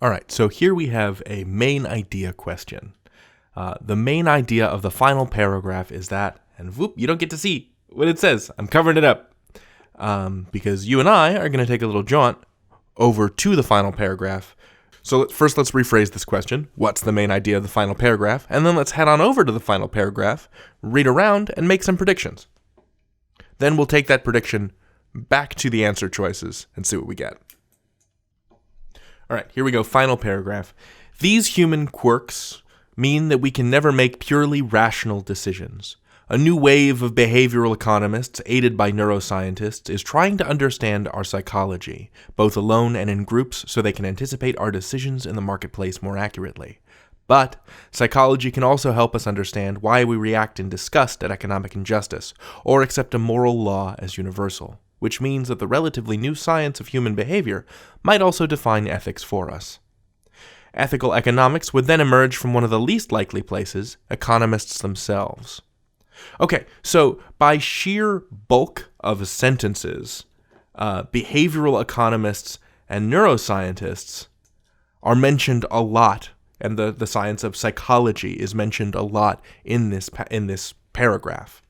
All right, so here we have a main idea question. The main idea of the final paragraph is that, and whoop, you don't get to see what it says. I'm covering it up because you and I are going to take a little jaunt over to the final paragraph. So first, let's rephrase this question. What's the main idea of the final paragraph? And then let's head on over to the final paragraph, read around, and make some predictions. Then we'll take that prediction back to the answer choices and see what we get. All right, here we go. Final paragraph. These human quirks mean that we can never make purely rational decisions. A new wave of behavioral economists, aided by neuroscientists, is trying to understand our psychology, both alone and in groups, so they can anticipate our decisions in the marketplace more accurately. But psychology can also help us understand why we react in disgust at economic injustice, or accept a moral law as universal, which means that the relatively new science of human behavior might also define ethics for us. Ethical economics would then emerge from one of the least likely places, economists themselves. Okay, so by sheer bulk of sentences, behavioral economists and neuroscientists are mentioned a lot, and the science of psychology is mentioned a lot in this paragraph.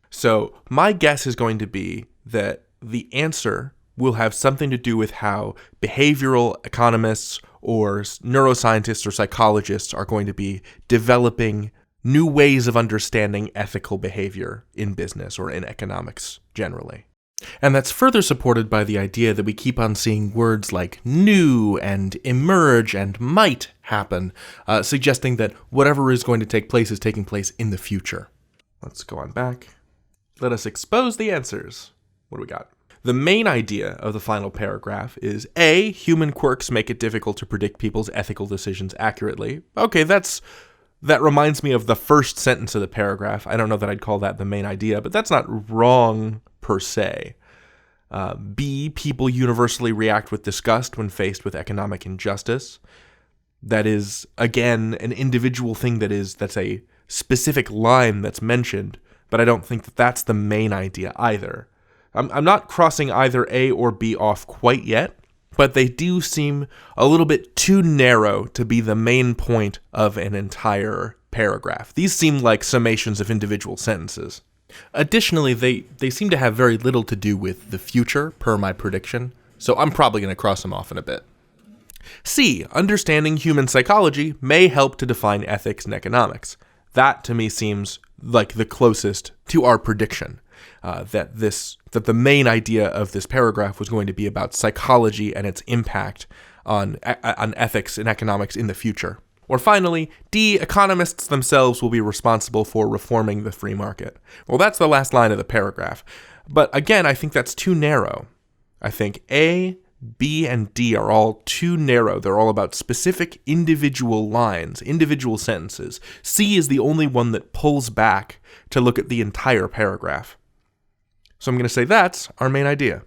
So my guess is going to be that the answer will have something to do with how behavioral economists or neuroscientists or psychologists are going to be developing new ways of understanding ethical behavior in business or in economics generally. And that's further supported by the idea that we keep on seeing words like new and emerge and might happen, suggesting that whatever is going to take place is taking place in the future. Let's go on back. Let us expose the answers. What do we got? The main idea of the final paragraph is A, human quirks make it difficult to predict people's ethical decisions accurately. Okay, that reminds me of the first sentence of the paragraph. I don't know that I'd call that the main idea, but that's not wrong per se. B, people universally react with disgust when faced with economic injustice. That is, again, an individual thing that's a specific line that's mentioned, but I don't think that that's the main idea either. I'm not crossing either A or B off quite yet, but they do seem a little bit too narrow to be the main point of an entire paragraph. These seem like summations of individual sentences. Additionally, they seem to have very little to do with the future, per my prediction, so I'm probably going to cross them off in a bit. C, understanding human psychology may help to define ethics and economics. That, to me, seems like the closest to our prediction. That the main idea of this paragraph was going to be about psychology and its impact on ethics and economics in the future. Or finally, D, economists themselves will be responsible for reforming the free market. Well, that's the last line of the paragraph. But again, I think that's too narrow. I think A, B, and D are all too narrow. They're all about specific individual lines, individual sentences. C is the only one that pulls back to look at the entire paragraph. So I'm going to say that's our main idea.